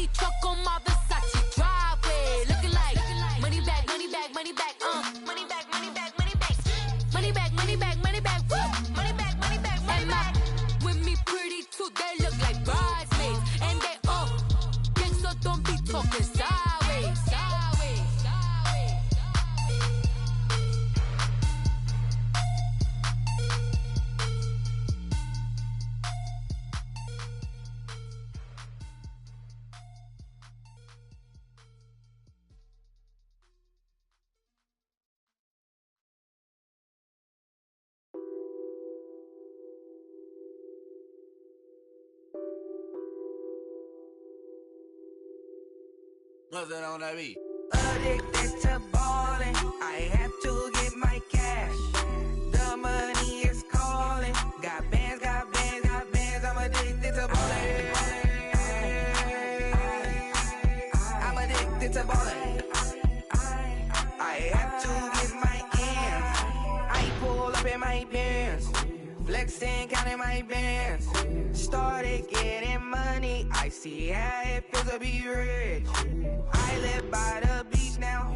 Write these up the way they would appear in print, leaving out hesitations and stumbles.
money truck on my Versace driveway. Looking like money back, money back, money back, money back, money back, money back, money back, money back, money back, woo, money back, money back, money back. With me pretty too, they look like bridesmaids, and they all gang, so don't be talking sideways, sideways, sideways. What's that on that beat? Addicted to ballin', I have to get my cash. The money is calling. Got bands, got bands, got bands. I'm addicted to ballin'. I'm addicted to ballin'. I have to get my ends. I pull up in my pants, flexing, counting my bands. Started getting money, I see how it feels to be rich. I live by the beach now.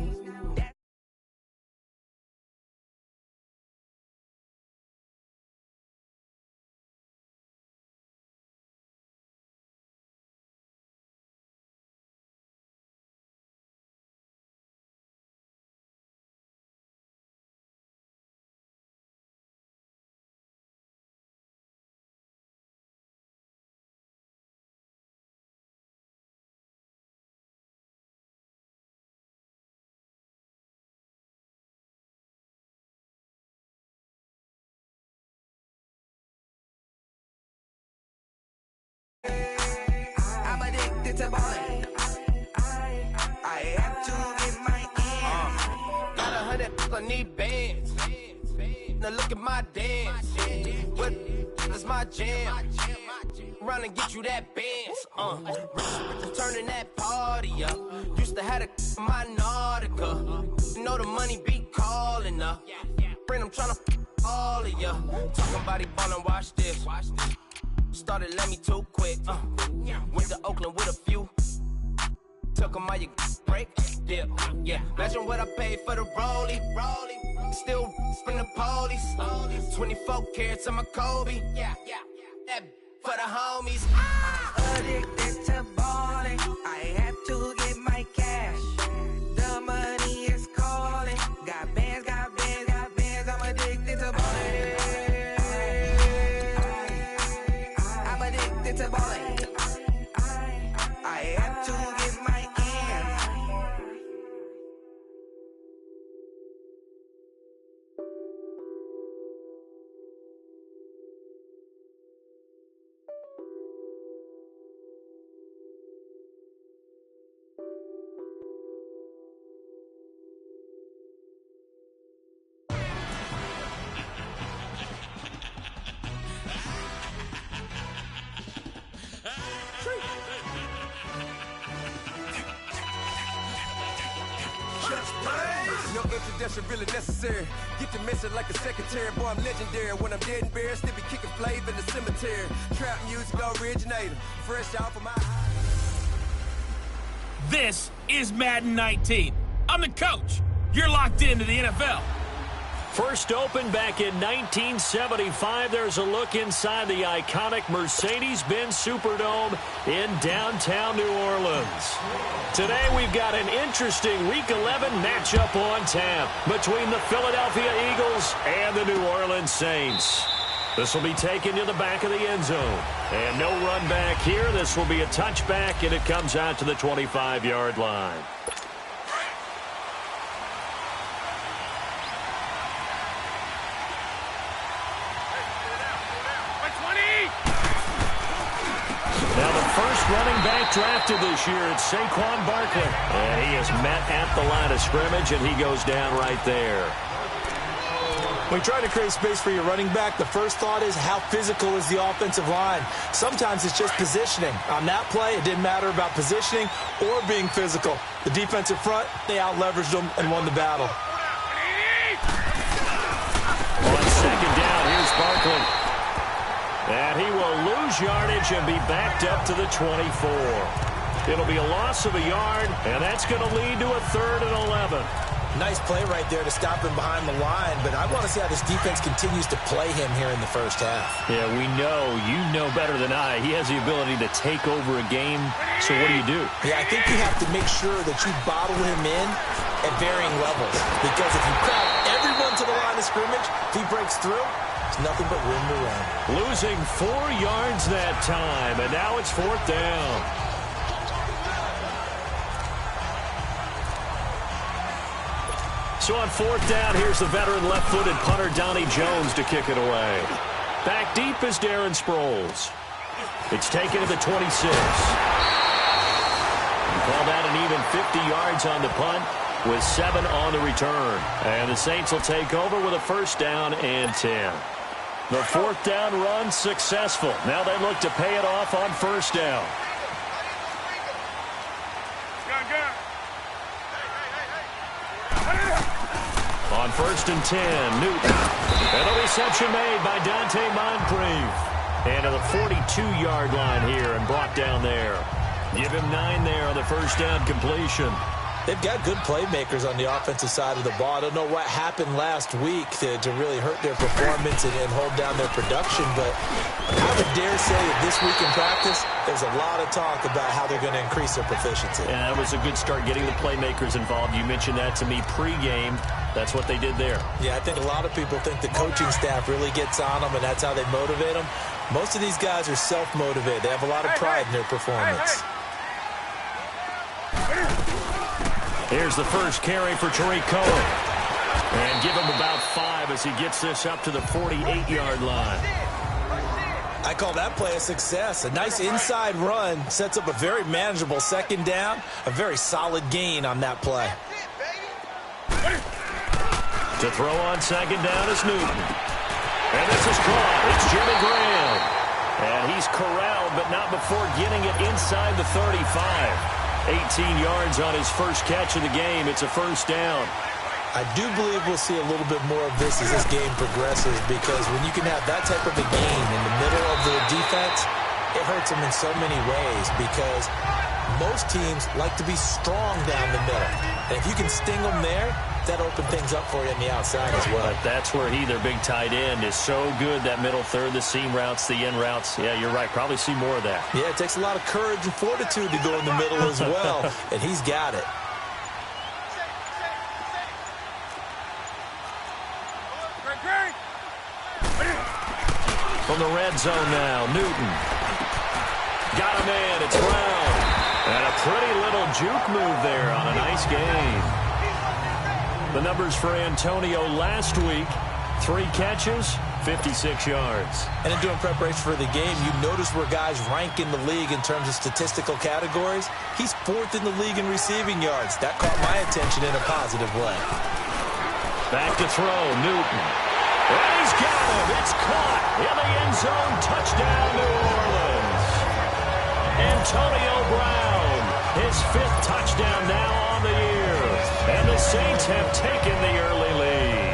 I'm addicted to ballin'. I have to get my ends. Got 100, I need bands. Now look at my dance. What is my jam? Run and get you that bands. Turning that party up. Used to have a my Nautica. You know the money be calling up. Friend, I'm tryna all of ya. Talking about it, ballin', watch this. Started let me too quick. Went to Oakland with a few. Took 'em all you break. Dip. Yeah. Imagine what I paid for the rollie. Still from the police. 24 carats on my Kobe. Yeah. That for the homies. Addicted to ballin'. I have to get my cash. The money is calling. Got bands, got bands, got bands. I'm addicted to ballin'. I'm addicted to ballin'. I have to get my ends. No introduction really necessary. Get to messing like a secretary. Boy, I'm legendary. When I'm dead and buried, still be kicking flavor in the cemetery. Trap music originator. Fresh off of my... This is Madden 19. I'm the coach. You're locked into the NFL. First opened back in 1975, there's a look inside the iconic Mercedes-Benz Superdome in downtown New Orleans. Today we've got an interesting Week 11 matchup on tap between the Philadelphia Eagles and the New Orleans Saints. This will be taken to the back of the end zone. And no run back here. This will be a touchback, and it comes out to the 25-yard line. Now the first running back drafted this year, it's Saquon Barkley. And he is met at the line of scrimmage, and he goes down right there. When you try to create space for your running back, the first thought is how physical is the offensive line. Sometimes it's just positioning. On that play, it didn't matter about positioning or being physical. The defensive front, they out-leveraged them and won the battle. On second down, here's Barkley. And he will lose yardage and be backed up to the 24. It'll be a loss of a yard, and that's going to lead to a 3rd and 11. Nice play right there to stop him behind the line, but I want to see how this defense continues to play him here in the first half. Yeah, you know better than I. He has the ability to take over a game, so what do? Yeah, I think you have to make sure that you bottle him in at varying levels, because if you crowd everyone to the line of scrimmage, if he breaks through, it's nothing but room to run. Losing 4 yards that time, and now it's 4th down. So on 4th down, here's the veteran left-footed punter Donnie Jones to kick it away. Back deep is Darren Sproles. It's taken to the 26. Call that an even 50 yards on the punt with 7 on the return. And the Saints will take over with a 1st down and 10. The 4th down run successful. Now they look to pay it off on 1st down. On 1st and 10, Newton. And a reception made by Dante Moncrief. And to the 42-yard line here and brought down there. Give him 9 there on the 1st down completion. They've got good playmakers on the offensive side of the ball. I don't know what happened last week to really hurt their performance and hold down their production, but I would dare say that this week in practice, there's a lot of talk about how they're going to increase their proficiency. Yeah, that was a good start getting the playmakers involved. You mentioned that to me pregame. That's what they did there. Yeah, I think a lot of people think the coaching staff really gets on them, and that's how they motivate them. Most of these guys are self-motivated. They have a lot of pride in their performance. Here's the first carry for Tariq Cohen. And give him about 5 as he gets this up to the 48-yard line. I call that play a success. A nice inside run sets up a very manageable 2nd down. A very solid gain on that play. To throw on 2nd down is Newton. And this is caught. It's Jimmy Graham. And he's corralled, but not before getting it inside the 35. 18 yards on his first catch of the game. It's a 1st down. I do believe we'll see a little bit more of this as this game progresses, because when you can have that type of a gain in the middle of the defense, it hurts them in so many ways, because most teams like to be strong down the middle. And if you can sting them there, that opens things up for you on the outside as well. But that's where their big tight end, is so good, that middle third, the seam routes, the in routes. Yeah, you're right. Probably see more of that. Yeah, it takes a lot of courage and fortitude to go in the middle as well, and he's got it. From the red zone now, Newton. Got a man, it's Brown. And a pretty little juke move there on a nice gain. The numbers for Antonio last week, 3 catches, 56 yards. And in doing preparation for the game, you notice where guys rank in the league in terms of statistical categories. He's 4th in the league in receiving yards. That caught my attention in a positive way. Back to throw, Newton. And he's got him. It's caught in the end zone. Touchdown, New Orleans. Antonio Brown, his 5th touchdown now on the year. And the Saints have taken the early lead.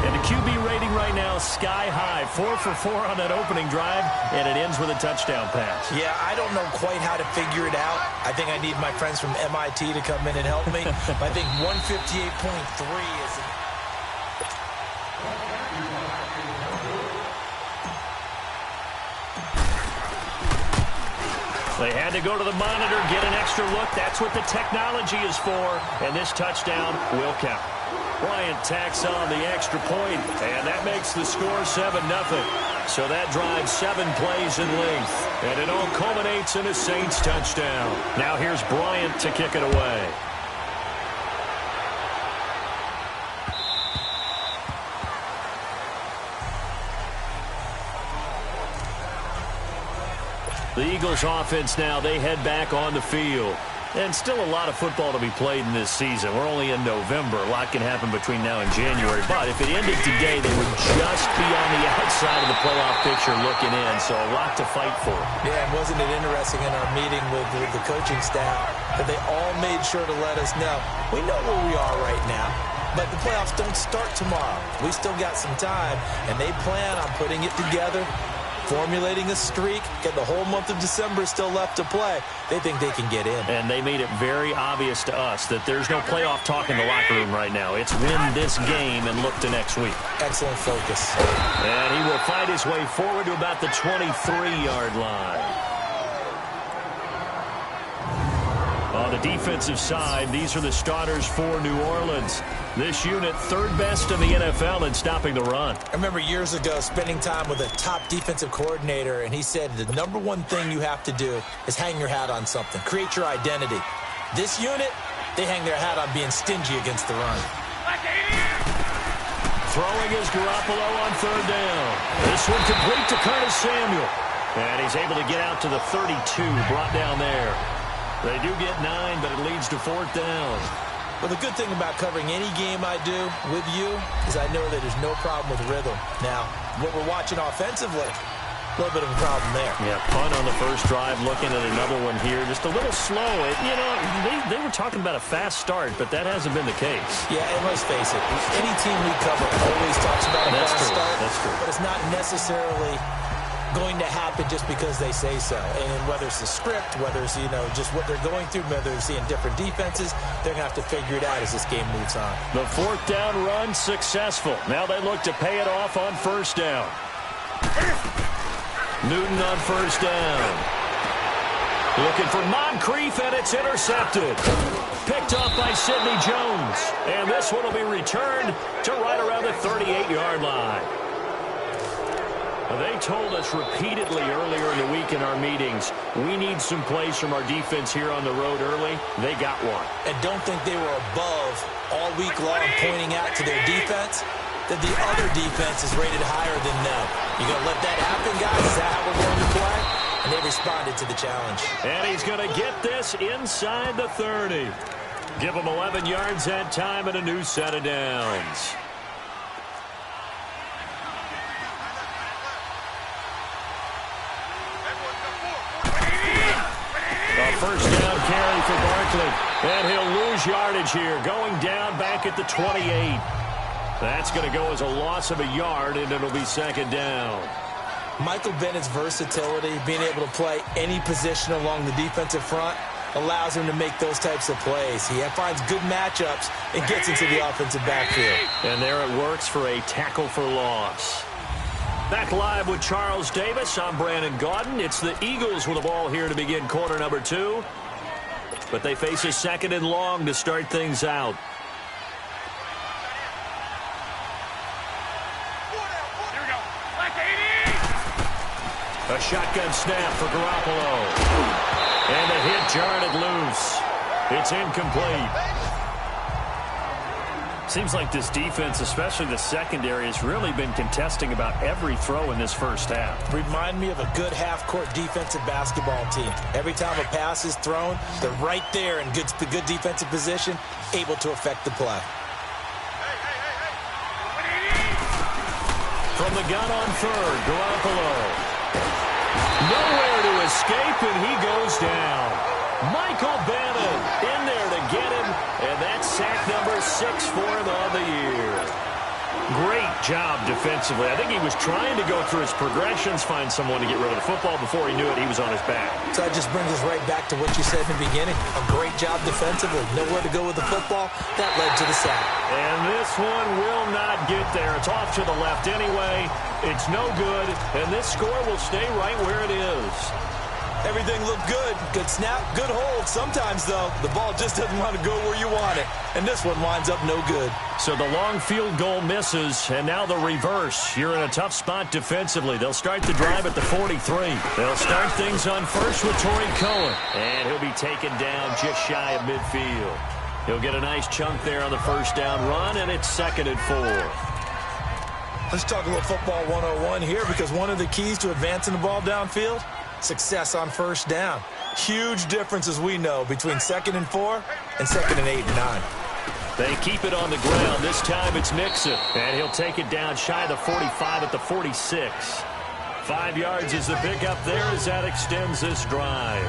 And the QB rating right now, sky high. 4 for 4 on that opening drive, and it ends with a touchdown pass. Yeah, I don't know quite how to figure it out. I think I need my friends from MIT to come in and help me. I think 158.3 is... They had to go to the monitor, get an extra look. That's what the technology is for. And this touchdown will count. Bryant tacks on the extra point, and that makes the score 7-0. So that drives 7 plays in length. And it all culminates in a Saints touchdown. Now here's Bryant to kick it away. The Eagles offense now, they head back on the field. And still a lot of football to be played in this season. We're only in November. A lot can happen between now and January. But if it ended today, they would just be on the outside of the playoff picture looking in. So a lot to fight for. Yeah, and wasn't it interesting in our meeting with the coaching staff that they all made sure to let us know, we know where we are right now, but the playoffs don't start tomorrow. We still got some time, and they plan on putting it together formulating a streak, get the whole month of December still left to play. They think they can get in. And they made it very obvious to us that there's no playoff talk in the locker room right now. It's win this game and look to next week. Excellent focus. And he will fight his way forward to about the 23-yard line. On the defensive side, these are the starters for New Orleans. This unit, third best in the NFL in stopping the run. I remember years ago spending time with a top defensive coordinator, and he said the number one thing you have to do is hang your hat on something. Create your identity. This unit, they hang their hat on being stingy against the run. Throwing is Garoppolo on third down. This one complete to Curtis Samuel. And he's able to get out to the 32, brought down there. They do get 9, but it leads to fourth down. Well, the good thing about covering any game I do with you is I know that there's no problem with rhythm. Now, what we're watching offensively, a little bit of a problem there. Yeah, punt on the first drive, looking at another one here. Just a little slow. You know, they were talking about a fast start, but that hasn't been the case. Yeah, and let's face it, any team we cover always talks about a fast start. That's true. But it's not necessarily going to happen just because they say so. And whether it's the script, whether it's, just what they're going through, whether they're seeing different defenses, they're going to have to figure it out as this game moves on. The fourth down run successful. Now they look to pay it off on first down. Newton on first down. Looking for Moncrief, and it's intercepted. Picked off by Sidney Jones. And this one will be returned to right around the 38-yard line. They told us repeatedly earlier in the week in our meetings, we need some plays from our defense here on the road early. They got one. And don't think they were above all week long pointing out to their defense that the other defense is rated higher than them. You going to let that happen, guys? Is that how we're going to play? And they responded to the challenge. And he's going to get this inside the 30. Give him 11 yards that time and a new set of downs. First down carry for Barkley. And he'll lose yardage here. Going down back at the 28. That's going to go as a loss of a yard, and it'll be second down. Michael Bennett's versatility, being able to play any position along the defensive front, allows him to make those types of plays. He finds good matchups and gets into the offensive backfield. And there it works for a tackle for loss. Back live with Charles Davis. I'm Brandon Gaudin. It's the Eagles with the ball here to begin quarter number 2. But they face a second and long to start things out. A shotgun snap for Garoppolo. And the hit jarred it loose. It's incomplete. Seems like this defense, especially the secondary, has really been contesting about every throw in this first half. Remind me of a good half-court defensive basketball team. Every time a pass is thrown, they're right there in good defensive position, able to affect the play. From the gun on third, Garoppolo. Nowhere to escape, and he goes down. Michael Bannon in there to get him, and that's sack number 6 for him on the year. Great job defensively. I think he was trying to go through his progressions, find someone to get rid of the football. Before he knew it, he was on his back. So that just brings us right back to what you said in the beginning. A great job defensively. Nowhere to go with the football. That led to the sack. And this one will not get there. It's off to the left anyway. It's no good, and this score will stay right where it is. Everything looked good. Good snap, good hold. Sometimes, though, the ball just doesn't want to go where you want it. And this one winds up no good. So the long field goal misses, and now the reverse. You're in a tough spot defensively. They'll start the drive at the 43. They'll start things on first with Torrey Cohen. And he'll be taken down just shy of midfield. He'll get a nice chunk there on the first down run, and it's 2nd and 4. Let's talk a little football 101 here, because one of the keys to advancing the ball downfield, success on first down. Huge difference, as we know, between 2nd and 4 and 2nd and 8 and 9. They keep it on the ground. This time it's Mixon. And he'll take it down shy of the 45 at the 46. 5 yards is the pickup there as that extends this drive.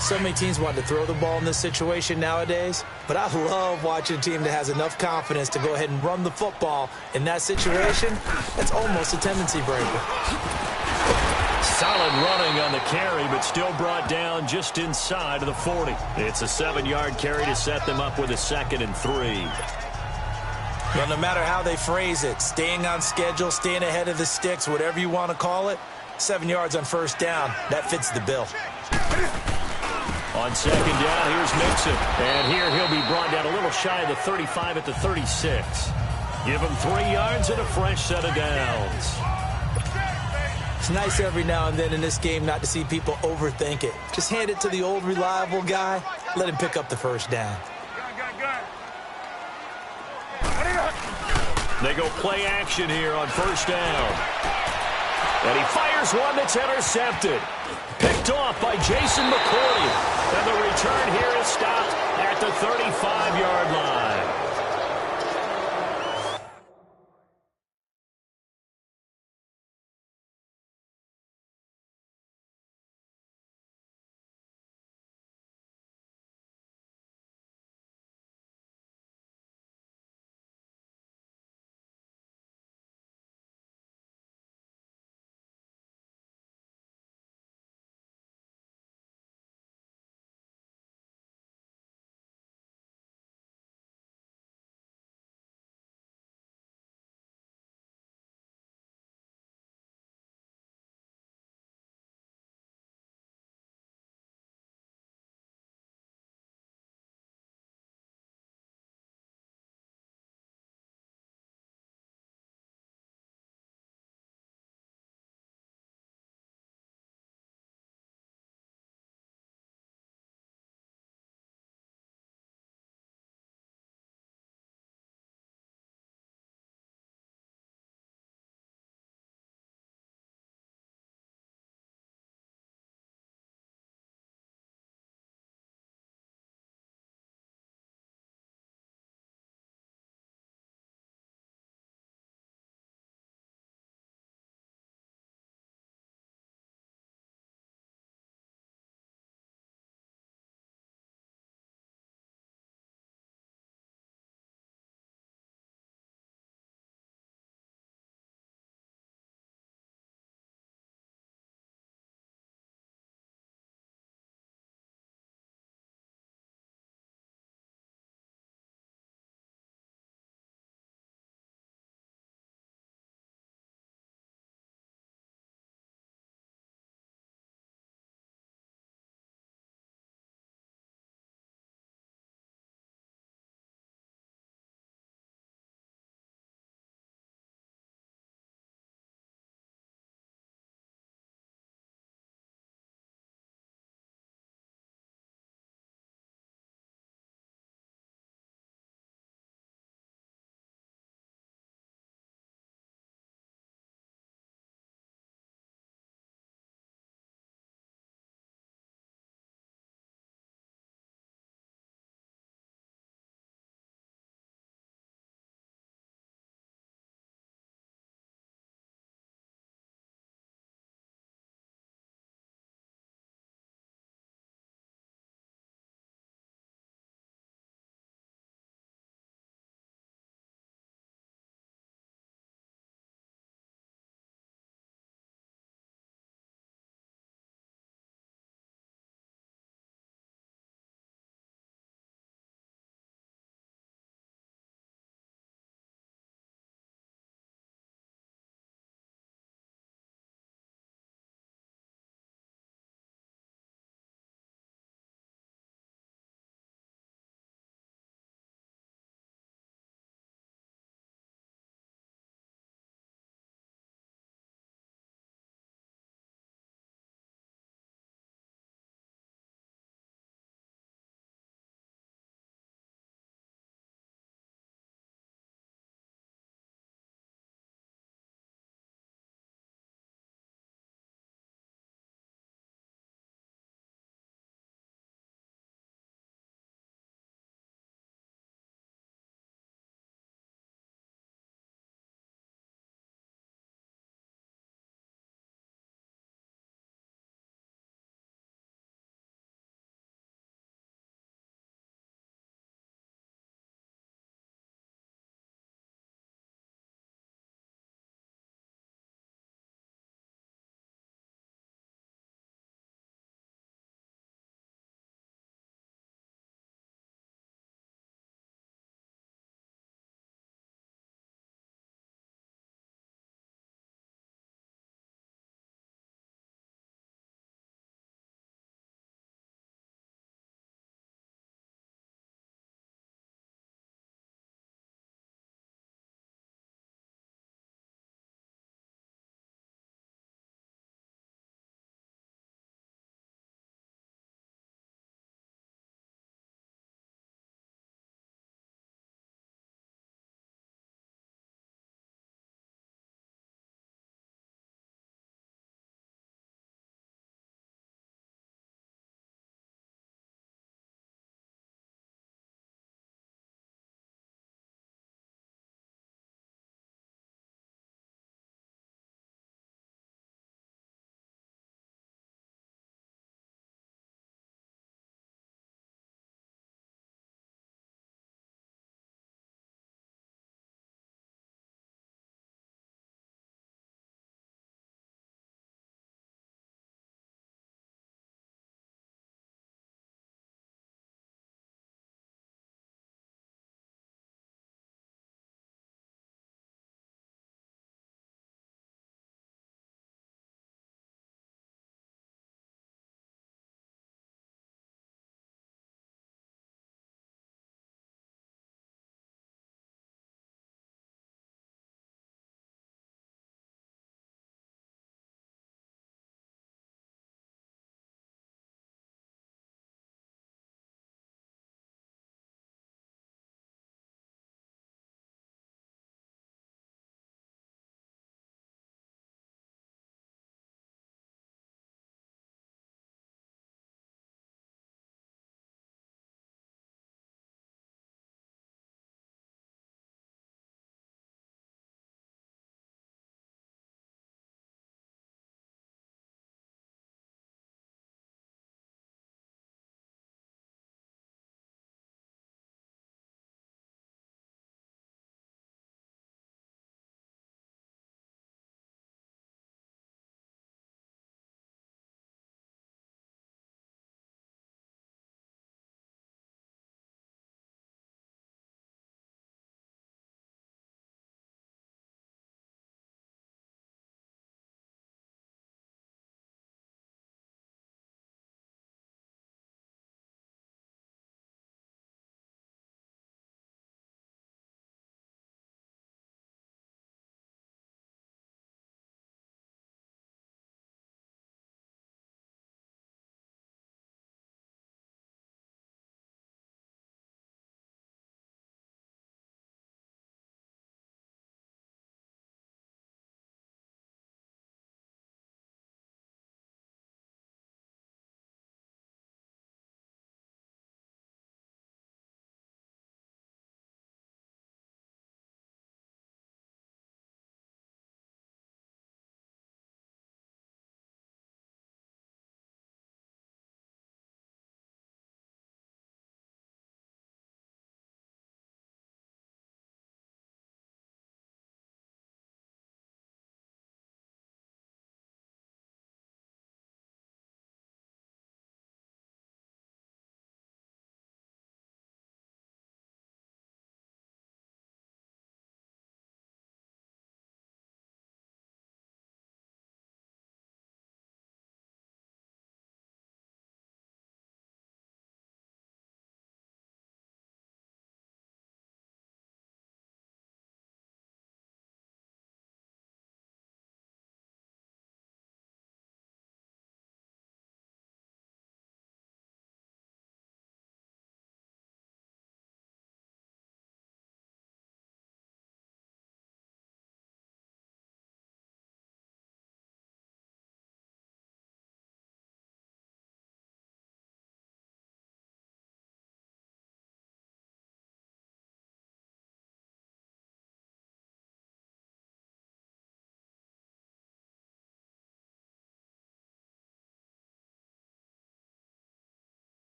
So many teams want to throw the ball in this situation nowadays, but I love watching a team that has enough confidence to go ahead and run the football. In that situation, that's almost a tendency breaker. Solid running on the carry, but still brought down just inside of the 40. It's a 7-yard carry to set them up with a 2nd and 3. Well, no matter how they phrase it, staying on schedule, staying ahead of the sticks, whatever you want to call it, 7 yards on first down, that fits the bill. On 2nd down, here's Mixon. And here he'll be brought down a little shy of the 35 at the 36. Give him 3 yards and a fresh set of downs. It's nice every now and then in this game not to see people overthink it. Just hand it to the old reliable guy, let him pick up the first down. They go play action here on first down. And he fires one that's intercepted. Picked off by Jason McCourty. And the return here is stopped at the 35-yard line.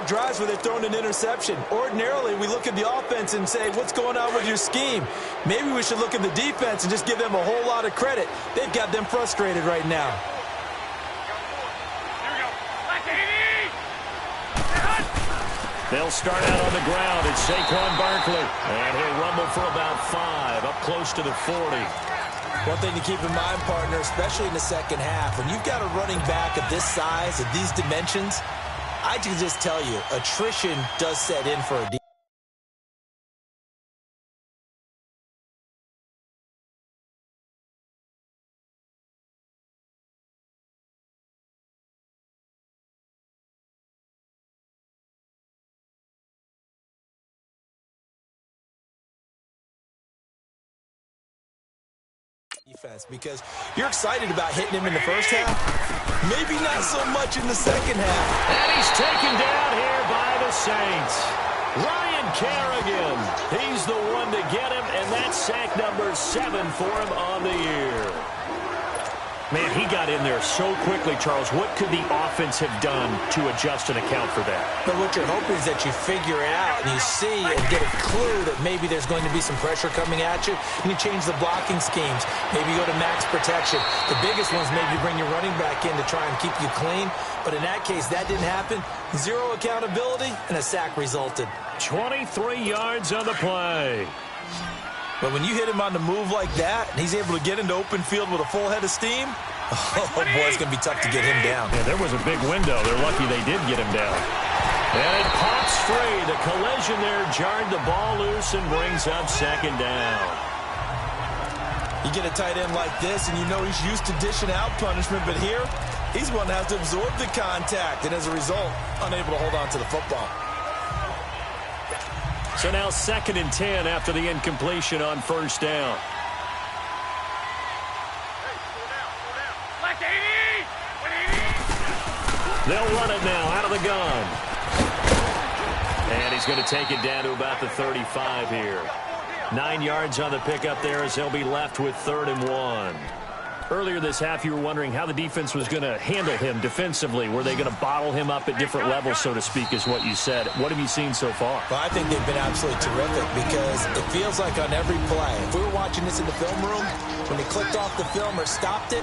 drives where they're throwing an interception. Ordinarily, we look at the offense and say, what's going on with your scheme? Maybe we should look at the defense and just give them a whole lot of credit. They've got them frustrated right now. They'll start out on the ground. It's Saquon Barkley. And he'll rumble for about 5, up close to the 40. One thing to keep in mind, partner, especially in the second half, when you've got a running back of this size, of these dimensions, I can just tell you, attrition does set in for a defense. Because you're excited about hitting him in the first half, maybe not so much in the second half. And he's taken down here by the Saints. Ryan Kerrigan, he's the one to get him, and that's sack number 7 for him on the year. Man, he got in there so quickly, Charles. What could the offense have done to adjust and account for that? But what you're hoping is that you figure it out and you see and get a clue that maybe there's going to be some pressure coming at you, and you change the blocking schemes. Maybe you go to max protection. The biggest ones, maybe you bring your running back in to try and keep you clean. But in that case, that didn't happen. 0 accountability, and a sack resulted. 23 yards on the play. But when you hit him on the move like that, and he's able to get into open field with a full head of steam, oh, boy, it's going to be tough to get him down. Yeah, there was a big window. They're lucky they did get him down. And it pops free. The collision there jarred the ball loose and brings up second down. You get a tight end like this, and you know he's used to dishing out punishment, but here, he's one that has to absorb the contact, and as a result, unable to hold on to the football. So now 2nd and 10 after the incompletion on first down. They'll run it now out of the gun. And he's going to take it down to about the 35 here. 9 yards on the pickup there as they'll be left with 3rd and 1. Earlier this half, you were wondering how the defense was going to handle him defensively. Were they going to bottle him up at different levels, so to speak, is what you said. What have you seen so far? Well, I think they've been absolutely terrific because it feels like on every play, if we were watching this in the film room, when they clicked off the film or stopped it,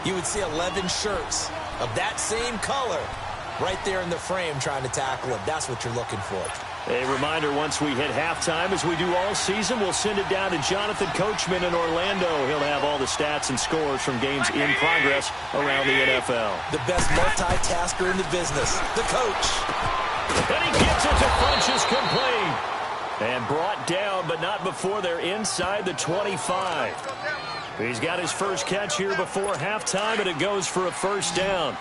you would see 11 shirts of that same color right there in the frame trying to tackle him. That's what you're looking for. A reminder, once we hit halftime, as we do all season, we'll send it down to Jonathan Coachman in Orlando. He'll have all the stats and scores from games in progress around the NFL. The best multitasker in the business, the coach. And he gets it to Funchess complete. And brought down, but not before they're inside the 25. He's got his first catch here before halftime, and it goes for a first down.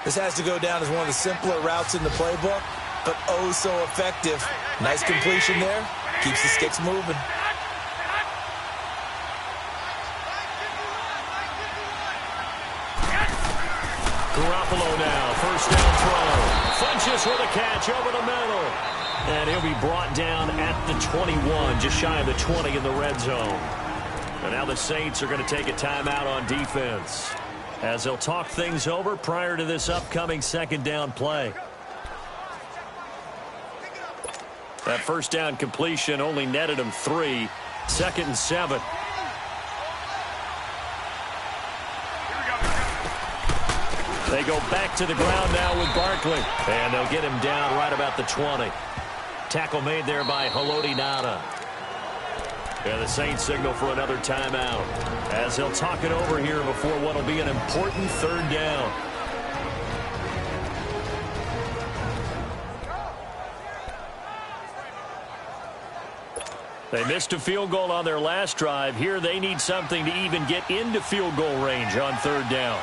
This has to go down as one of the simpler routes in the playbook, but oh so effective. Nice completion there. Keeps the sticks moving. Garoppolo now, first down throw. Funchess with a catch over the middle. And he'll be brought down at the 21, just shy of the 20 in the red zone. And now the Saints are going to take a timeout on defense as they'll talk things over prior to this upcoming second down play. That first down completion only netted him 3. 2nd and 7. They go back to the ground now with Barkley. And they'll get him down right about the 20. Tackle made there by Haloti Ngata. And the Saints signal for another timeout as they'll talk it over here before what will be an important 3rd down. They missed a field goal on their last drive. Here they need something to even get into field goal range on 3rd down.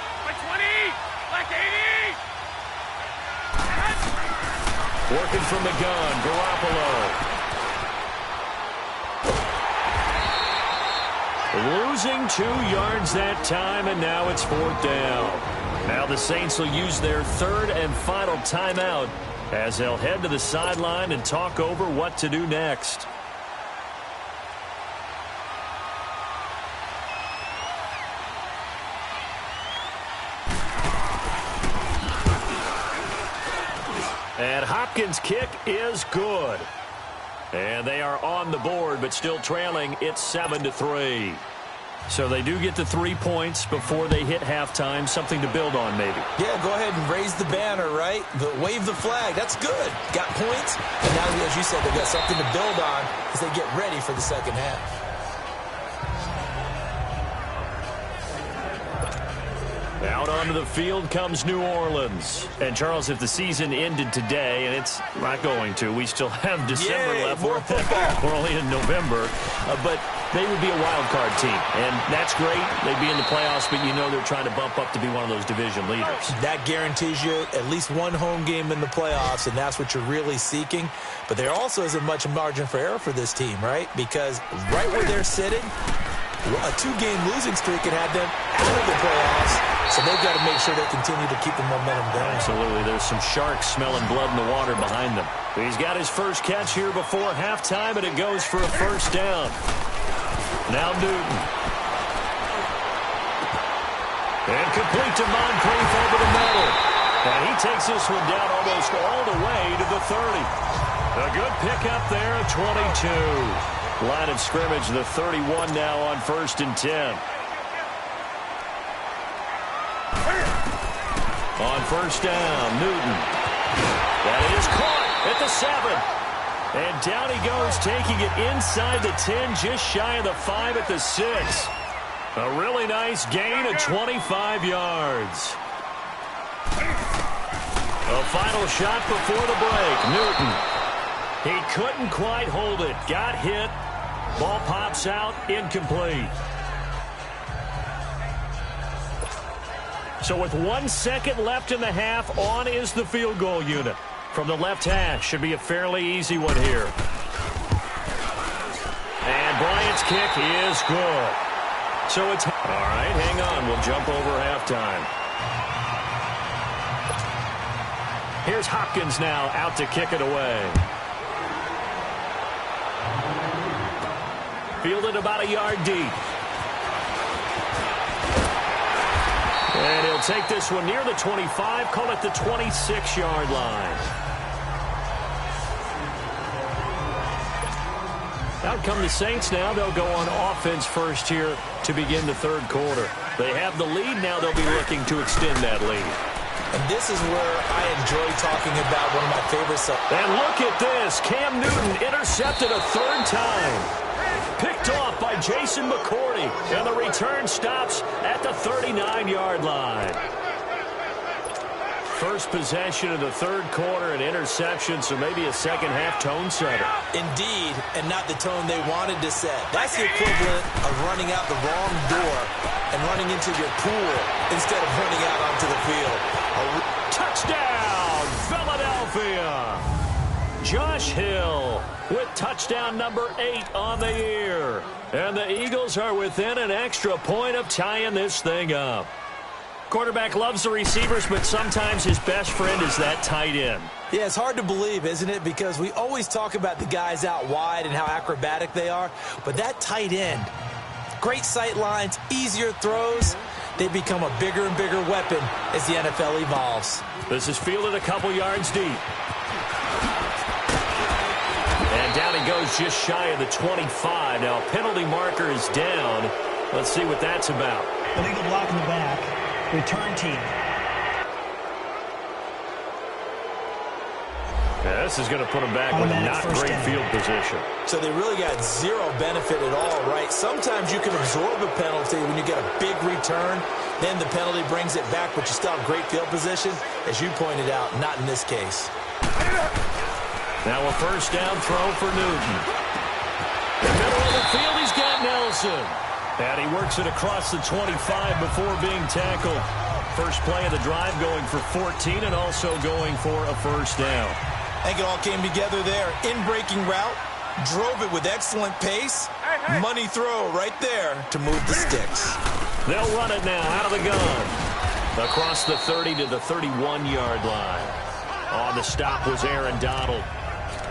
Working from the gun, Garoppolo. Losing 2 yards that time, and now it's 4th down. Now the Saints will use their 3rd and final timeout as they'll head to the sideline and talk over what to do next. And Hopkins' kick is good. And they are on the board, but still trailing. It's 7-3. So they do get the 3 points before they hit halftime. Something to build on, maybe. Yeah, go ahead and raise the banner, right? Wave the flag. That's good. Got points. And now, as you said, they've got something to build on as they get ready for the second half. Out onto the field comes New Orleans. And, Charles, if the season ended today, and it's not going to, we still have December left. More football. We're only in November. But they would be a wild card team. And that's great. They'd be in the playoffs, but you know they're trying to bump up to be one of those division leaders. That guarantees you at least one home game in the playoffs, and that's what you're really seeking. But there also isn't much margin for error for this team, right? Because right where they're sitting, a 2-game losing streak can have them out of the playoffs. So they've got to make sure they continue to keep the momentum going. Absolutely. There's some sharks smelling blood in the water behind them. He's got his first catch here before halftime, and it goes for a first down. Now Newton. And complete to Moncrief over the middle. And he takes this one down almost all the way to the 30. A good pickup there at 22. Line of scrimmage, the 31 now on 1st and 10. On first down, Newton. That is caught at the 7. And down he goes, taking it inside the 10, just shy of the 5 at the 6. A really nice gain of 25 yards. A final shot before the break. Newton. He couldn't quite hold it. Got hit. Ball pops out, incomplete. So with 1 second left in the half, on is the field goal unit. From the left hash, should be a fairly easy one here. And Bryant's kick is good. So it's... All right, hang on. We'll jump over halftime. Here's Hopkins now out to kick it away. Fielded about a yard deep. And he'll take this one near the 25, call it the 26-yard line. Out come the Saints now. They'll go on offense first here to begin the third quarter. They have the lead. Now they'll be looking to extend that lead. And this is where I enjoy talking about one of my favorites. And look at this. Cam Newton intercepted a 3rd time. Picked off by Jason McCourty. And the return stops at the 39-yard line. First possession of the third quarter, an interception, so maybe a second-half tone setter. Indeed, and not the tone they wanted to set. That's the equivalent of running out the wrong door and running into your pool instead of running out onto the field. Touchdown, Philadelphia! Josh Hill with touchdown number 8 on the year. And the Eagles are within an extra point of tying this thing up. Quarterback loves the receivers, but sometimes his best friend is that tight end. Yeah, it's hard to believe, isn't it? Because we always talk about the guys out wide and how acrobatic they are. But that tight end, great sight lines, easier throws, they become a bigger and bigger weapon as the NFL evolves. This is fielded a couple yards deep. And down he goes just shy of the 25. Now, penalty marker is down. Let's see what that's about. Illegal block in the back. Return team. Yeah, this is going to put them back with a not great field position. So they really got zero benefit at all, right? Sometimes you can absorb a penalty when you get a big return. Then the penalty brings it back, but you still have great field position. As you pointed out, not in this case. Now a first down throw for Newton. In the middle of the field, he's got Nelson. And he works it across the 25 before being tackled. First play of the drive going for 14 and also going for a first down. I think it all came together there. In-breaking route, drove it with excellent pace. Money throw right there to move the sticks. They'll run it now out of the gun. Across the 30 to the 31-yard line. On the stop was Aaron Donald.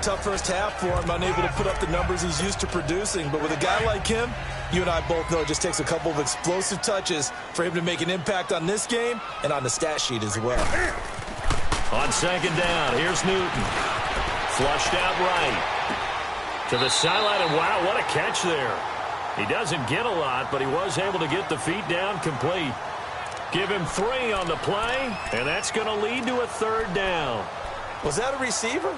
Tough first half for him, unable to put up the numbers he's used to producing. But with a guy like him, you and I both know it just takes a couple of explosive touches for him to make an impact on this game and on the stat sheet as well. On second down, here's Newton. Flushed out right. To the sideline, and wow, what a catch there. He doesn't get a lot, but he was able to get the feet down complete. Give him 3 on the play, and that's going to lead to a 3rd down. Was that a receiver?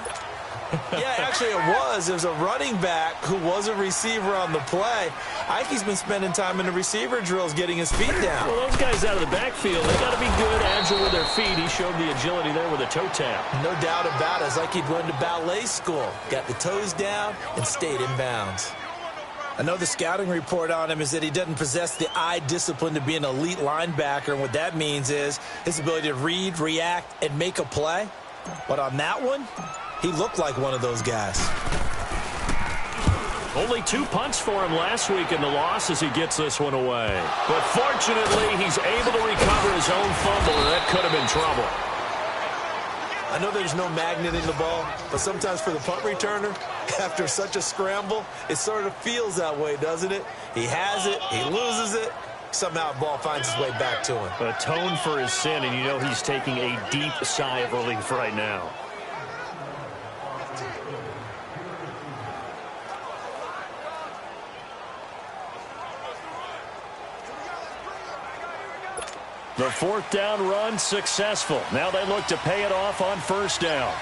Yeah, actually it was. There's a running back who was a receiver on the play. Ike's been spending time in the receiver drills getting his feet down. Well, those guys out of the backfield, they got to be good, agile with their feet. He showed the agility there with a toe tap. No doubt about it. It's like he'd run to ballet school. Got the toes down and stayed in bounds. I know the scouting report on him is that he doesn't possess the eye discipline to be an elite linebacker. And what that means is his ability to read, react, and make a play. But on that one, he looked like one of those guys. Only 2 punts for him last week in the loss as he gets this one away. But fortunately, he's able to recover his own fumble, and that could have been trouble. I know there's no magnet in the ball, but sometimes for the punt returner, after such a scramble, it sort of feels that way, doesn't it? He has it, he loses it, somehow the ball finds its way back to him. Atone for his sin, and you know he's taking a deep sigh of relief right now. The 4th down run successful. Now they look to pay it off on 1st down.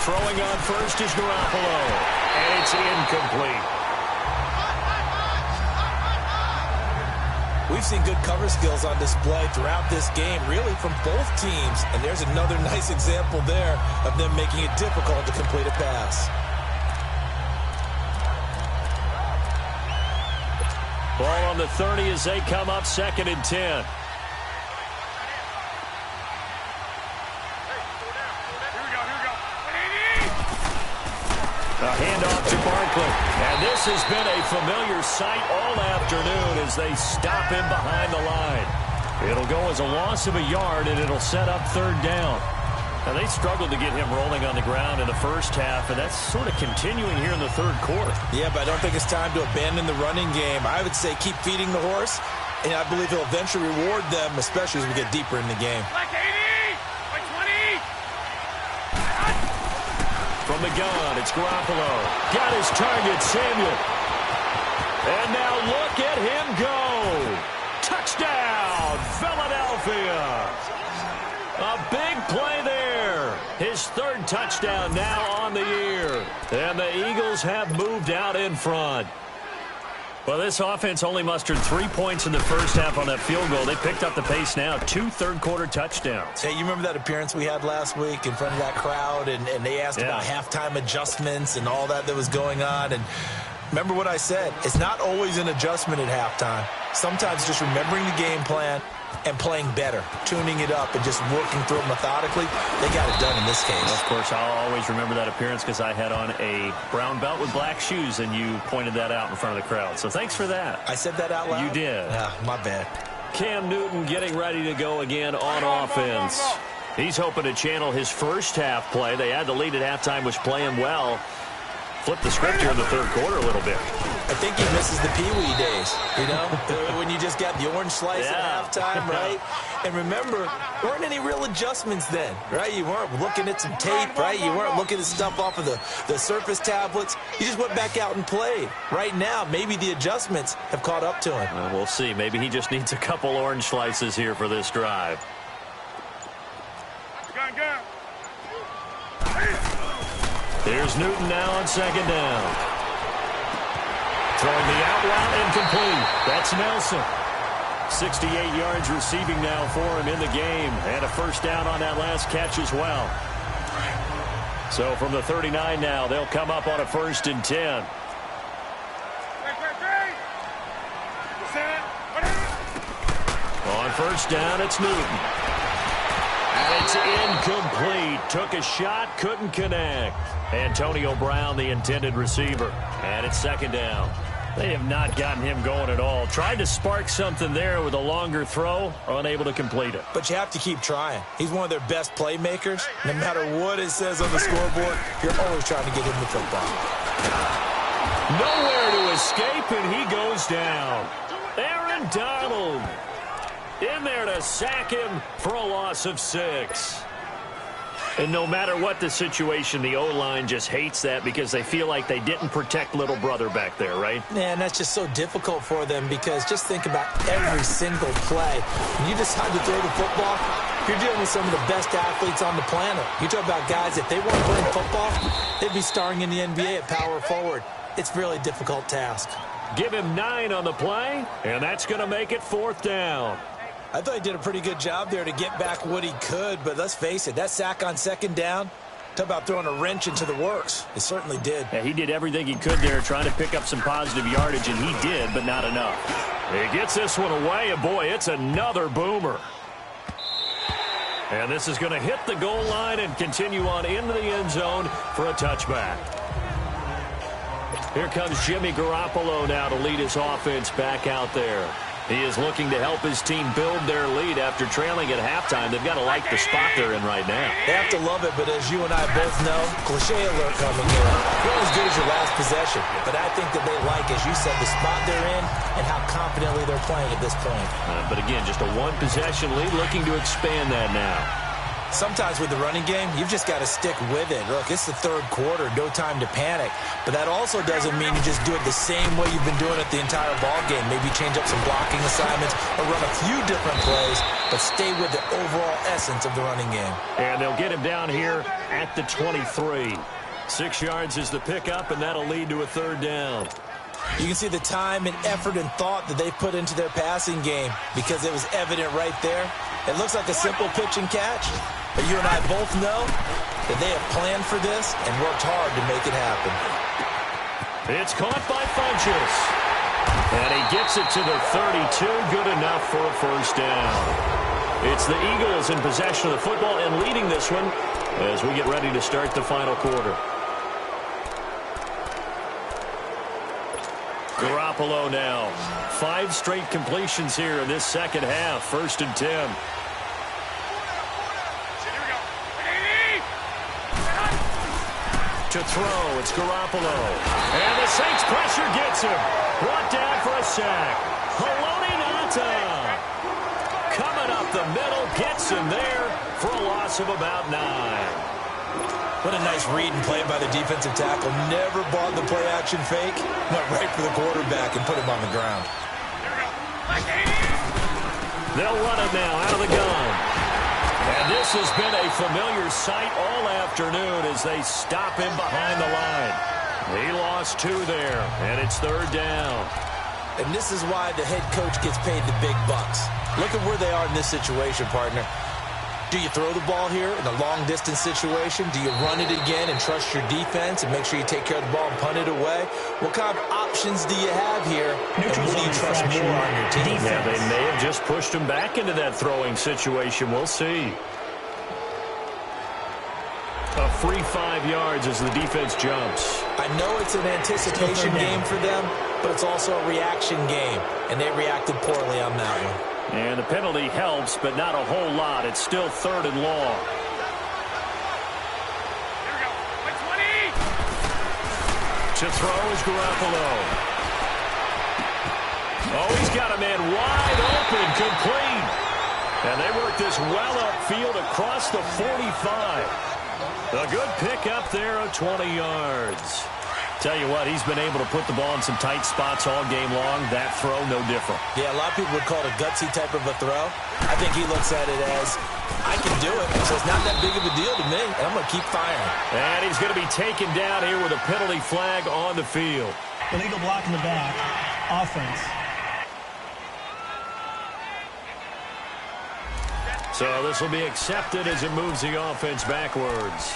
Throwing on first is Garoppolo, and it's incomplete. We've seen good cover skills on display throughout this game, really from both teams. And there's another nice example there of them making it difficult to complete a pass. Ball on the 30 as they come up 2nd and 10. A handoff to Barkley. And this has been a familiar sight all afternoon as they stop him behind the line. It'll go as a loss of a yard, and it'll set up 3rd down. Now, they struggled to get him rolling on the ground in the first half, and that's sort of continuing here in the 3rd quarter. Yeah, but I don't think it's time to abandon the running game. I would say keep feeding the horse, and I believe he'll eventually reward them, especially as we get deeper in the game. From the gun, it's Garoppolo. Got his target, Samuel. And now look at him go. Touchdown, Philadelphia. A big play there. His 3rd touchdown now on the year. And the Eagles have moved out in front. Well, this offense only mustered 3 points in the first half on that field goal. They picked up the pace now. 2 third-quarter touchdowns. Hey, you remember that appearance we had last week in front of that crowd, and they asked about halftime adjustments and all that was going on, and remember what I said. It's not always an adjustment at halftime. Sometimes just remembering the game plan and playing better, tuning it up and just working through it methodically. They got it done in this case. Of course, I'll always remember that appearance because I had on a brown belt with black shoes, and you pointed that out in front of the crowd. So thanks for that. I said that out loud? You did. Yeah, my bad. Cam Newton getting ready to go again on offense. He's hoping to channel his first half play. They had the lead at halftime, was playing well. Flip the script here in the 3rd quarter a little bit. I think he misses the Pee-wee days, you know, when you just got the orange slice at halftime, right? And remember, there weren't any real adjustments then, right? You weren't looking at some tape, right? You weren't looking at stuff off of the Surface tablets. You just went back out and played. Right now, maybe the adjustments have caught up to him. Well, we'll see. Maybe he just needs a couple orange slices here for this drive. Here's Newton now on 2nd down. Throwing the out route incomplete. That's Nelson. 68 yards receiving now for him in the game. And a 1st down on that last catch as well. So from the 39 now, they'll come up on a 1st and 10. On 1st down, it's Newton. And it's incomplete. Took a shot, couldn't connect. Antonio Brown, the intended receiver. And it's 2nd down. They have not gotten him going at all. Tried to spark something there with a longer throw, unable to complete it. But you have to keep trying. He's one of their best playmakers. No matter what it says on the scoreboard, you're always trying to get him the football. Nowhere to escape, and he goes down. Aaron Donald in there to sack him for a loss of 6. And no matter what the situation, the O-line just hates that because they feel like they didn't protect little brother back there, right? Yeah, and that's just so difficult for them because just think about every single play. When you decide to throw the football, you're dealing with some of the best athletes on the planet. You talk about guys, if they weren't playing football, they'd be starring in the NBA at power forward. It's a really difficult task. Give him 9 on the play, and that's going to make it 4th down. I thought he did a pretty good job there to get back what he could, but let's face it, that sack on 2nd down, talk about throwing a wrench into the works. It certainly did. Yeah, he did everything he could there trying to pick up some positive yardage, and he did, but not enough. He gets this one away, and boy, it's another boomer. And this is going to hit the goal line and continue on into the end zone for a touchback. Here comes Jimmy Garoppolo now to lead his offense back out there. He is looking to help his team build their lead after trailing at halftime. They've got to like the spot they're in right now. They have to love it, but as you and I both know, cliche alert coming in. You're as good as your last possession. But I think that they like, as you said, the spot they're in and how confidently they're playing at this point. But again, just a 1-possession lead, looking to expand that now. Sometimes with the running game, you've just got to stick with it. Look, it's the 3rd quarter, no time to panic. But that also doesn't mean you just do it the same way you've been doing it the entire ball game. Maybe change up some blocking assignments or run a few different plays, but stay with the overall essence of the running game. And they'll get him down here at the 23. 6 yards is the pickup, and that'll lead to a 3rd down. You can see the time and effort and thought that they put into their passing game because it was evident right there. It looks like a simple pitch and catch, but you and I both know that they have planned for this and worked hard to make it happen. It's caught by Funchess. And he gets it to the 32. Good enough for a 1st down. It's the Eagles in possession of the football and leading this one as we get ready to start the final quarter. Garoppolo now. 5 straight completions here in this 2nd half. 1st and 10. To throw, it's Garoppolo. And the Saints pressure gets him. Brought down for a sack. Haloti Ngata. Coming up the middle, gets him there for a loss of about 9. What a nice read and play by the defensive tackle. Never bought the play-action fake. Went right for the quarterback and put him on the ground. They'll run it now out of the gun. And this has been a familiar sight all afternoon as they stop him behind the line. He lost 2 there, and it's 3rd down. And this is why the head coach gets paid the big bucks. Look at where they are in this situation, partner. Do you throw the ball here in a long-distance situation? Do you run it again and trust your defense and make sure you take care of the ball and punt it away? What kind of options do you have here? And what do you trust more on your team? Yeah, they may have just pushed him back into that throwing situation. We'll see. A free 5 yards as the defense jumps. I know it's an anticipation game for them, but it's also a reaction game, and they reacted poorly on that one. And the penalty helps, but not a whole lot. It's still 3rd and long. To throw is Garoppolo. Oh, he's got a man wide open, complete. And they work this well upfield across the 45. A good pick up there of 20 yards. Tell you what, he's been able to put the ball in some tight spots all game long. That throw, no different. Yeah, a lot of people would call it a gutsy type of a throw. I think he looks at it as, I can do it, so it's not that big of a deal to me, and I'm going to keep firing. And he's going to be taken down here with a penalty flag on the field. Illegal block in the back. Offense. So this will be accepted as it moves the offense backwards.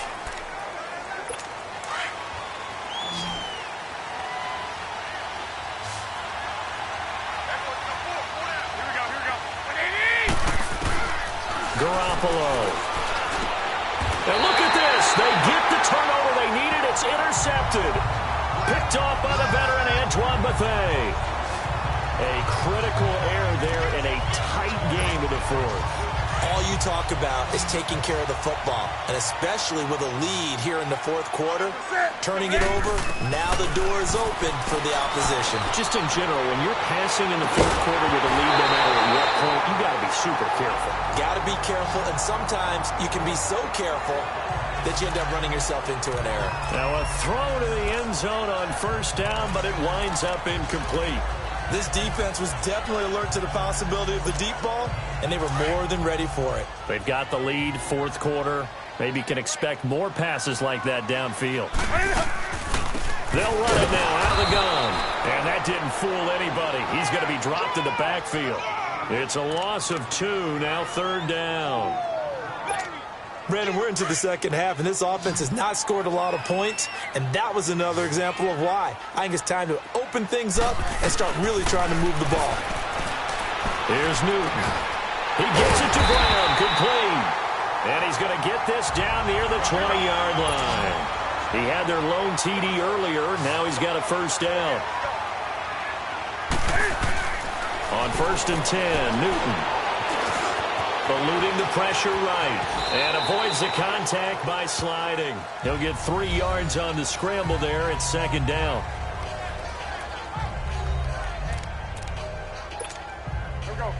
Garoppolo. And look at this. They get the turnover they needed. It's intercepted. Picked off by the veteran Antoine Bethea. A critical error there in a tight game in the 4th. all you talk about is taking care of the football, and especially with a lead here in the fourth quarter, turning it over, now the door is open for the opposition. Just in general, when you're passing in the fourth quarter with a lead, no matter at what point, you got to be super careful. Got to be careful, and sometimes you can be so careful that you end up running yourself into an error. Now a throw to the end zone on first down, but it winds up incomplete. This defense was definitely alert to the possibility of the deep ball, and they were more than ready for it. They've got the lead, fourth quarter. Maybe can expect more passes like that downfield. They'll run it now out of the gun. And that didn't fool anybody. He's going to be dropped in the backfield. It's a loss of 2, now third down. Brandon, we're into the second half, and this offense has not scored a lot of points, and that was another example of why. I think it's time to open things up and start really trying to move the ball. Here's Newton. He gets it to Brown, complete. And he's going to get this down near the 20-yard line. He had their lone TD earlier. Now he's got a first down. On 1st and 10, Newton. Eluding the pressure right. And avoids the contact by sliding. He'll get 3 yards on the scramble there. It's second down. Here we go.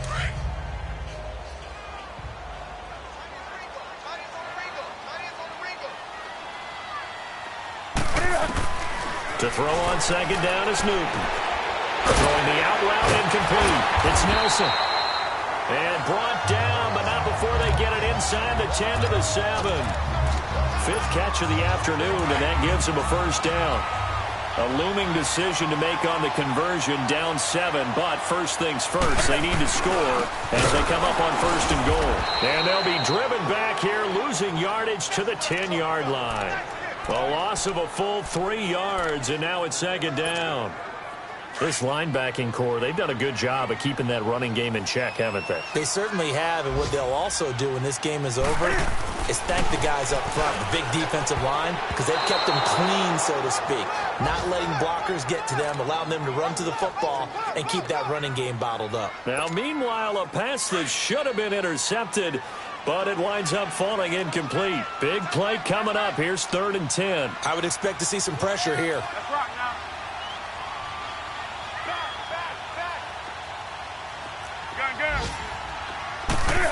To throw on second down is Newton. Throwing the out route incomplete. It's Nelson. And brought down, but not before they get it inside the 10 to the 7. 5th catch of the afternoon, and that gives them a first down. A looming decision to make on the conversion, down 7, but first things first, they need to score as they come up on 1st and goal. And they'll be driven back here, losing yardage to the 10-yard line. A loss of a full 3 yards, and now it's second down. This linebacking core, they've done a good job of keeping that running game in check, haven't they? They certainly have, and what they'll also do when this game is over is thank the guys up front, the big defensive line, because they've kept them clean, so to speak. Not letting blockers get to them, allowing them to run to the football and keep that running game bottled up. Now, meanwhile, a pass that should have been intercepted, but it winds up falling incomplete. Big play coming up. Here's 3rd and 10. I would expect to see some pressure here. Let's rock now.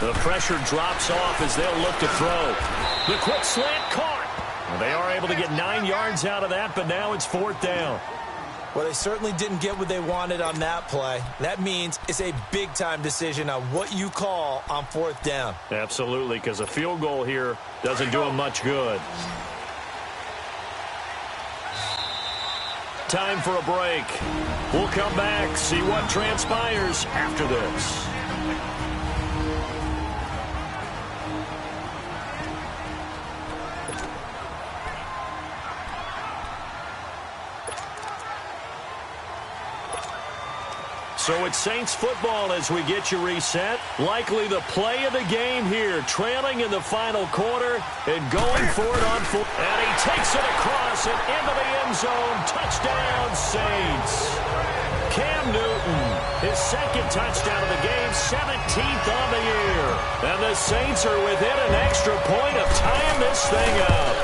The pressure drops off as they'll look to throw. The quick slant caught. Well, they are able to get 9 yards out of that, but now it's 4th down. Well, they certainly didn't get what they wanted on that play. That means it's a big-time decision on what you call on 4th down. Absolutely, because a field goal here doesn't do them much good. Time for a break. We'll come back, see what transpires after this. So it's Saints football as we get you reset. Likely the play of the game here, trailing in the final quarter and going for it on full. And he takes it across and into the end zone. Touchdown, Saints. Cam Newton, his 2nd touchdown of the game, 17th on the year. And the Saints are within an extra point of tying this thing up.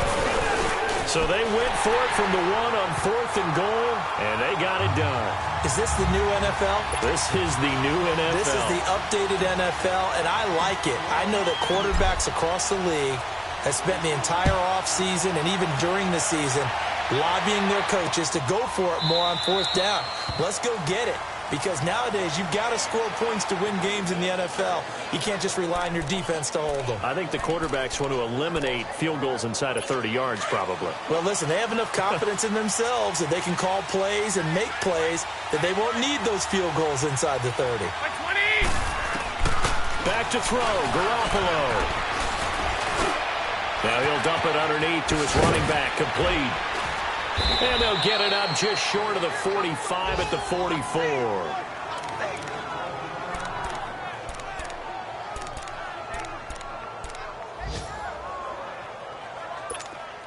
So they went for it from the 1 on 4th and goal, and they got it done. Is this the new NFL? This is the new NFL. This is the updated NFL, and I like it. I know that quarterbacks across the league have spent the entire offseason and even during the season lobbying their coaches to go for it more on 4th down. Let's go get it. Because nowadays, you've got to score points to win games in the NFL. You can't just rely on your defense to hold them. I think the quarterbacks want to eliminate field goals inside of 30 yards, probably. Well, listen, they have enough confidence in themselves that they can call plays and make plays that they won't need those field goals inside the 30. Back to throw, Garoppolo. Now he'll dump it underneath to his running back, complete. And they'll get it up just short of the 45 at the 44.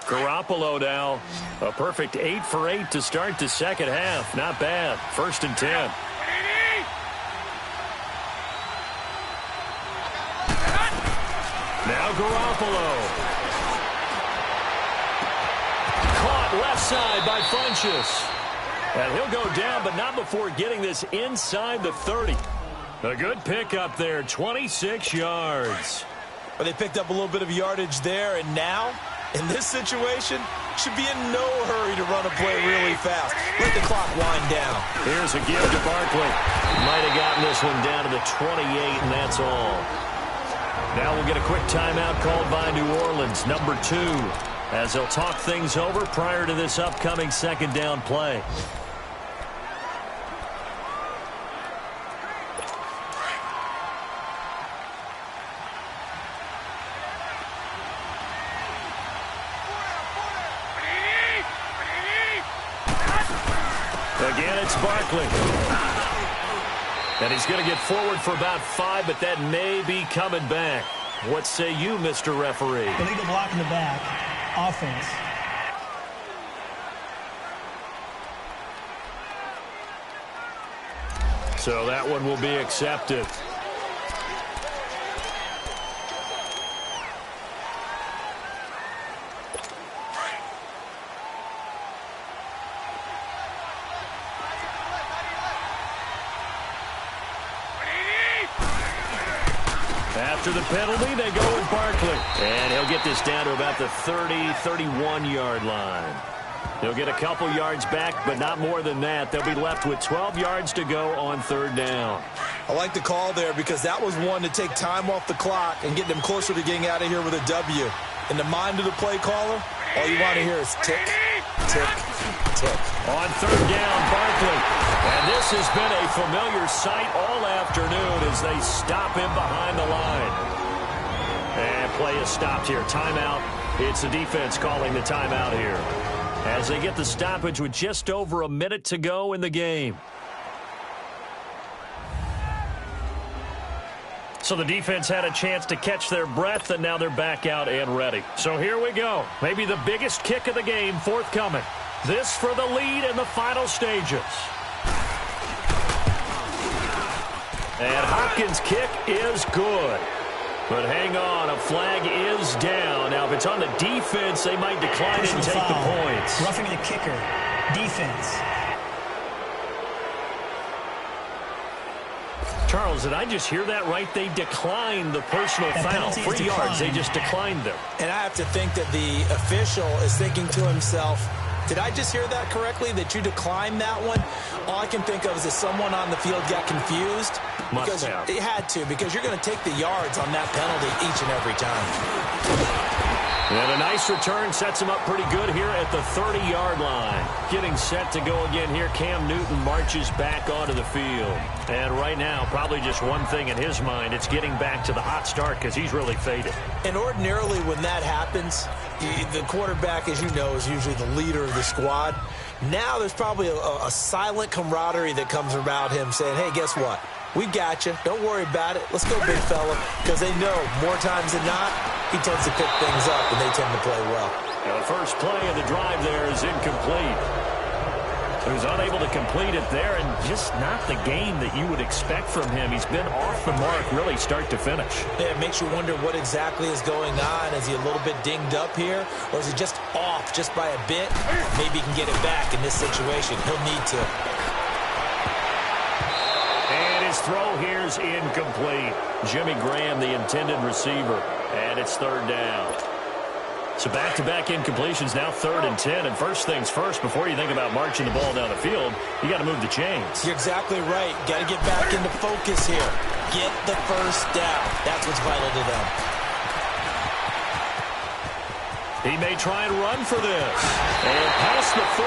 Garoppolo now, a perfect 8 for 8 to start the second half. Not bad. 1st and 10. Now Garoppolo. Caught left side by Funchess. And he'll go down, but not before getting this inside the 30. A good pickup there, 26 yards. Well, they picked up a little bit of yardage there, and now, in this situation, should be in no hurry to run a play really fast. Let the clock wind down. Here's a give to Barkley. Might have gotten this one down to the 28, and that's all. Now we'll get a quick timeout called by New Orleans, number 2, as they'll talk things over prior to this upcoming second down play. Again, it's Barkley. And he's going to get forward for about 5, but that may be coming back. What say you, Mr. Referee? Illegal block in the back. Offense. So that one will be accepted. After the penalty, they go with Barkley. And he'll get this down to about the 30, 31-yard line. He'll get a couple yards back, but not more than that. They'll be left with 12 yards to go on third down. I like the call there because that was one to take time off the clock and get them closer to getting out of here with a W. In the mind of the play caller, all you want to hear is tick, tick, tick. On third down, Barkley. And this has been a familiar sight all afternoon as they stop him behind the line. And play is stopped here. Timeout. It's the defense calling the timeout here, as they get the stoppage with just over a minute to go in the game. So the defense had a chance to catch their breath, and now they're back out and ready. So here we go. Maybe the biggest kick of the game forthcoming. This for the lead in the final stages. And Hopkins' kick is good. But hang on, a flag is down. Now, if it's on the defense, they might decline it and take the points. Roughing the kicker. Defense. Charles, did I just hear that right? They declined the personal foul. 3 yards, they just declined them. And I have to think that the official is thinking to himself, did I just hear that correctly, that you declined that one? All I can think of is that someone on the field got confused. Must have. It had to, because you're going to take the yards on that penalty each and every time. And a nice return sets him up pretty good here at the 30-yard line. Getting set to go again here, Cam Newton marches back onto the field. And right now, probably just one thing in his mind, it's getting back to the hot start because he's really faded. And ordinarily when that happens, the quarterback, as you know, is usually the leader of the squad. Now there's probably a silent camaraderie that comes about him saying, hey, guess what? We got you. Don't worry about it. Let's go, big fella. Because they know more times than not, he tends to pick things up, and they tend to play well. The first play of the drive there is incomplete. He was unable to complete it there, and just not the game that you would expect from him. He's been off the mark really start to finish. Yeah, it makes you wonder what exactly is going on. Is he a little bit dinged up here, or is he just off just by a bit? Maybe he can get it back in this situation. He'll need to. His throw here's incomplete. Jimmy Graham, the intended receiver, and it's third down. So back-to-back incompletions, now 3rd and 10. And first things first, before you think about marching the ball down the field, you got to move the chains. You're exactly right. Got to get back into focus here. Get the first down. That's what's vital to them. He may try and run for this. And past the 40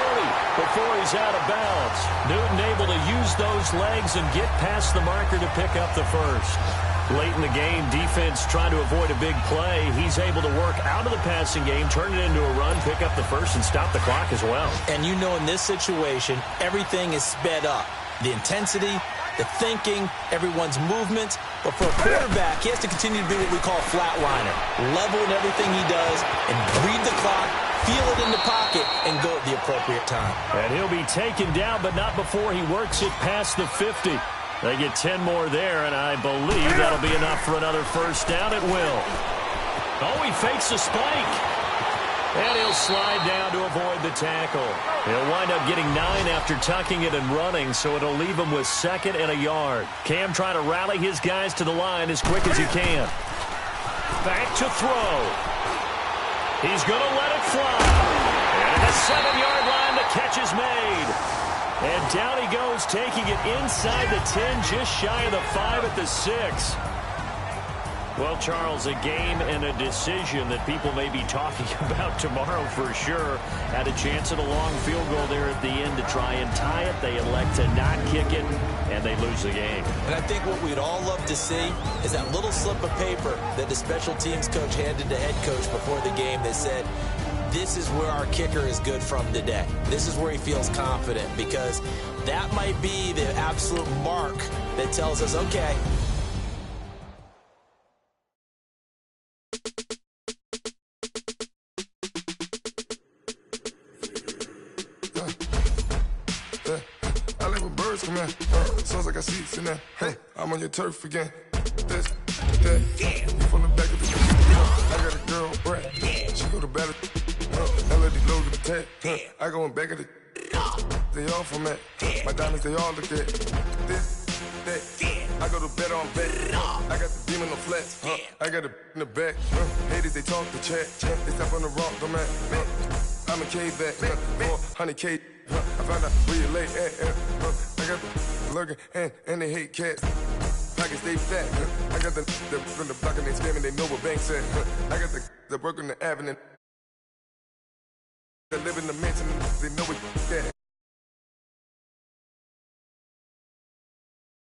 before he's out of bounds. Newton able to use those legs and get past the marker to pick up the first. Late in the game, defense trying to avoid a big play. He's able to work out of the passing game, turn it into a run, pick up the first, and stop the clock as well. And you know in this situation, everything is sped up. The intensity, the thinking, everyone's movements. But for a quarterback, he has to continue to be what we call a flatliner. Level in everything he does and read the clock, feel it in the pocket, and go at the appropriate time. And he'll be taken down, but not before he works it past the 50. They get 10 more there, and I believe that'll be enough for another first down. It will. Oh, he fakes a spike. And he'll slide down to avoid the tackle. He'll wind up getting 9 after tucking it and running, so it'll leave him with 2nd and a yard. Cam trying to rally his guys to the line as quick as he can. Back to throw. He's going to let it fly. And at the 7-yard line, the catch is made. And down he goes, taking it inside the 10, just shy of the 5 at the 6. Well, Charles, a game and a decision that people may be talking about tomorrow for sure. Had a chance at a long field goal there at the end to try and tie it. They elect to not kick it, and they lose the game. And I think what we'd all love to see is that little slip of paper that the special teams coach handed to head coach before the game that said, this is where our kicker is good from today. This is where he feels confident, because that might be the absolute mark that tells us, okay, I like when birds come in. Sounds like I see it in there. Hey, I'm on your turf again. This, that, you from the back of the I got a girl, Brad. She go to battle. I let these load with the tag. I go in back of the. They all from that. My diamonds, they all look at this, that. I go to bed on bed. I got the demon on flats. I got it in the back. Haters, they talk the chat. They step on the rock, don't matter. I'm a cave back. 400K. I found out where you lay at. I got the lurking and they hate cats. Pockets stay fat. I got the from the block and they scamming. They know what banks at. I got the work on the avenue. They live in the mansion. They know what that.